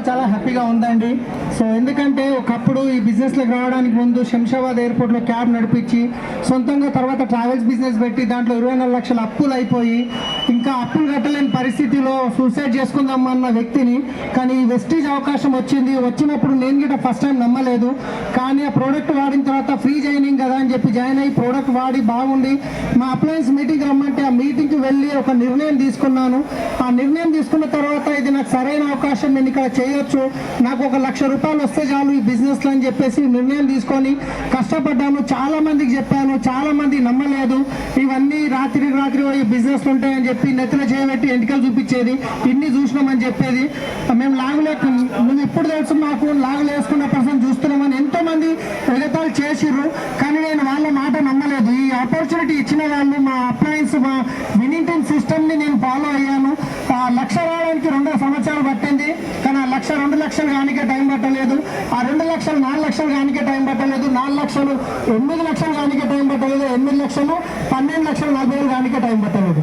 చాలా హ్యాపీగా ఉందండి. సో ఎందుకంటే ఒకప్పుడు ఈ బిజినెస్లోకి రావడానికి ముందు శంషాబాద్ ఎయిర్పోర్ట్లో క్యాబ్ నడిపించి సొంతంగా తర్వాత ట్రావెల్స్ బిజినెస్ పెట్టి దాంట్లో 24 లక్షల అప్పులు అయిపోయి ఇంకా అప్పులు కట్టలేని పరిస్థితిలో సూసైడ్ చేసుకుందామన్న వ్యక్తిని, కానీ ఈ వెస్టీజ్ అవకాశం వచ్చినప్పుడు నేను కూడా ఫస్ట్ టైం నమ్మలేదు. కానీ ఆ ప్రోడక్ట్ వాడిన తర్వాత ఫ్రీ జాయినింగ్ కదా అని చెప్పి జాయిన్ అయ్యి ప్రోడక్ట్ వాడి బాగుండి మా అప్లయన్స్ మీటింగ్ రమ్మంటే ఆ మీటింగ్కి వెళ్ళి ఒక నిర్ణయం తీసుకున్నాను. ఆ నిర్ణయం తీసుకున్న తర్వాత ఇది నాకు సరైన అవకాశం, నేను ఇక్కడ చేయొచ్చు, నాకు 1 లక్ష రూపాయలు వస్తే చాలు ఈ బిజినెస్లో అని చెప్పేసి నిర్ణయం తీసుకొని కష్టపడ్డాను. చాలా మందికి చెప్పాను, చాలా మంది నమ్మలేదు. ఇవన్నీ రాత్రి ఈ బిజినెస్లు ఉంటాయని చెప్పి నెత్తిన చేయబెట్టి ఎంటికలు చూపించేది, ఇన్ని చూసినామని చెప్పేది. మేము నువ్వు ఇప్పుడు తెలుసు మాకు లాగులు వేసుకున్న పర్సన్ చూస్తున్నామని ఎంతో మంది ఎగతాలు చేసిర్రు. కానీ నేను వాళ్ళ మాట నమ్మలేదు. ఈ ఆపర్చునిటీ ఇచ్చిన వాళ్ళు మా అప్లయన్స్ మా వినింగ్ సిస్టమ్ని నేను ఫాలో అయ్యాను. ఆ 1 లక్ష రావడానికి 2 సంవత్సరాలు పట్టింది. కానీ ఆ 1 లక్ష 2 లక్షలు కానికే టైం పట్టలేదు. ఆ 2 లక్షలు 4 లక్షలు కానికే టైం పట్టలేదు. 4 లక్షలు 8 లక్షలు కానికే టైం పట్టలేదు. 8 లక్షలు 12 లక్షలు 40 కానికే టైం పట్టలేదు.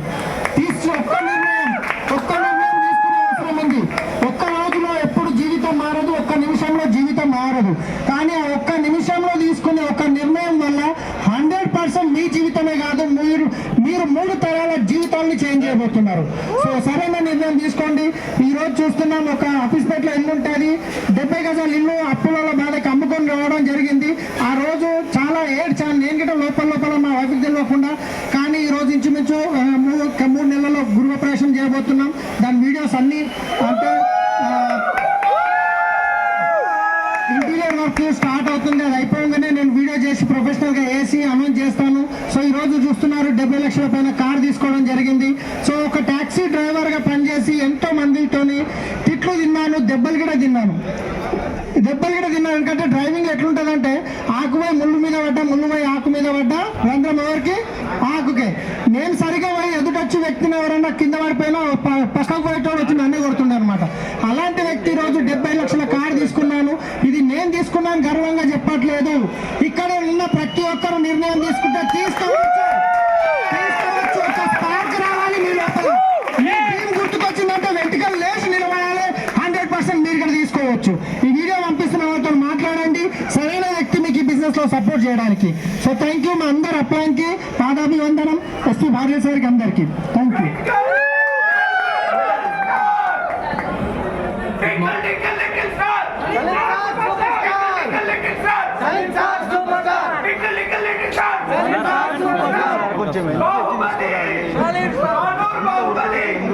ఒక్క నిర్ణయం తీసుకునే అవసరం ఉంది. ఒక్క రోజులో ఎప్పుడు జీవితం మారదు, ఒక్క నిమిషంలో జీవితం మారదు. కానీ ఆ ఒక్క నిమిషంలో తీసుకునే ఒక నిర్ణయం వల్ల 100% మీ జీవితమే కాదు, మీరు 3 తరాల జీవితాన్ని చేంజ్ చేయబోతున్నారు. సో సరైన నిర్ణయం తీసుకోండి. ఈ రోజు చూస్తున్నాం, ఒక ఆఫీస్పేటలో ఇల్లు ఉంటుంది, 70 గజాల ఇల్లు అప్పులలో బాధకి అమ్ముకొని రావడం జరిగింది. ఆ రోజు చాలా ఏడ్చాను నేను గిట్ట లోపల మా వైఫ్కి తెలియకుండా. కానీ ఈ రోజు ఇంచుమించు 3 నెలల్లో గృహప్రవేశం చేయబోతున్నాం. దాని వీడియోస్ అన్నీ అంటే ఇంటీరియర్ వర్క్ స్టార్ట్ అవుతుంది. అది అయిపోగానే నేను వీడియో చేసి ప్రొఫెషనల్గా వేసి అనౌన్స్ చేస్తాను. సో ఈ రోజు చూస్తున్నారు 70 లక్షల పైన కార్ తీసుకోవడం జరిగింది. సో ఒక ట్యాక్సీ డ్రైవర్గా పనిచేసి ఎంతో మందితోని తిట్లు తిన్నాను, దెబ్బలు కూడా తిన్నాను. ఎందుకంటే డ్రైవింగ్ ఎట్లుంటుందంటే ఆకుపై ముళ్ళు మీద పడ్డా, ముళ్ళుపై ఆకు మీద పడ్డా, రంధ్రం ఎవరికి ఆకుకే. నేను సరిగా పోయి ఎదుటొచ్చి వ్యక్తిని ఎవరన్నా కింద పడిపోయినా పక్కకు పోయేటోడు వచ్చి నన్నే కొడుతుండే అనమాట. అలాంటి వ్యక్తి ఈరోజు 70 లక్షల కారు తీసుకున్నాను. ఇది నేను తీసుకున్నాను గర్వంగా చెప్పట్లేదు. ఇక్కడ ఉన్న ప్రతి ఒక్కరు నిర్ణయం తీసుకుంటే తీసుకోవచ్చు. ఒక స్పార్క్ రావాలి మీ లోపల. మీ టీం గుర్తుకొచ్చిందంటే వెంటకలు లేచి నిలబడాలి. 100% మీరు ఇక్కడ తీసుకోవచ్చు. ఈ వీడియో పంపిస్తున్న వాళ్ళతో మాట్లాడండి, సరైన వ్యక్తి మీకు ఈ బిజినెస్ లో సపోర్ట్ చేయడానికి. So thank you. మా అందరు అప్లైన్కి పాదాభివందనం. ఎస్పీ భార్య సార్కి అందరికీ థ్యాంక్ యూ. కొంచెం